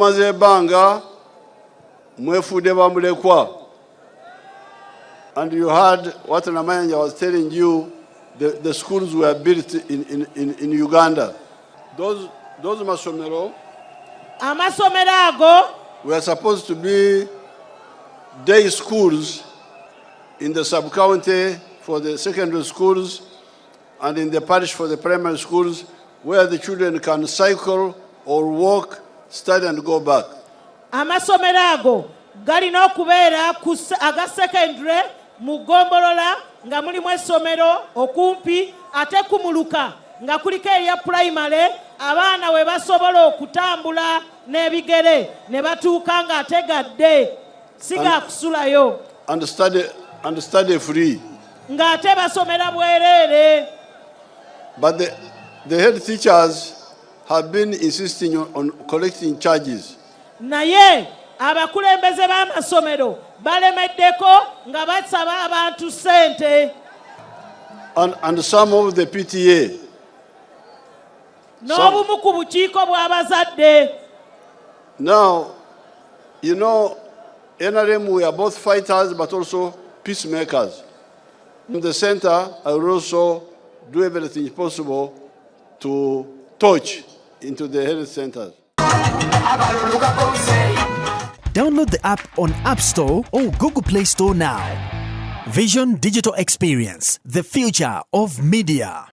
mumaze ebbanga mwefude bamulekwa. And you heard what Namayanja was telling you, the schools were built in Uganda. Those masomero ago were supposed to be day schools in the sub-county for the secondary schools and in the parish for the primary schools, where the children can cycle or walk, study and go back. Amasomero ago galina okubeera aga secondary mu Gombolola nga mulimu essomero okumpi ate kumuluka nga kuliko erya primary abaana we basobola okutambula n'ebigere ne batuuka nga ategadde siga kusulayo and study free. Nga ate basomera bwereere. But the head teachers have been insisting on collecting charges. Naye abakulembeze b'amasomero balemeddeko nga basaba abantu ssente. And some of the PTA. N'obumu ku bukiiko bw'abazadde. Now, you know, NRM, we are both fighters but also peacemakers. In the center, I will also do everything possible to touch into the health centers. Download the app on App Store or Google Play Store now. Vision Digital Experience, the future of media.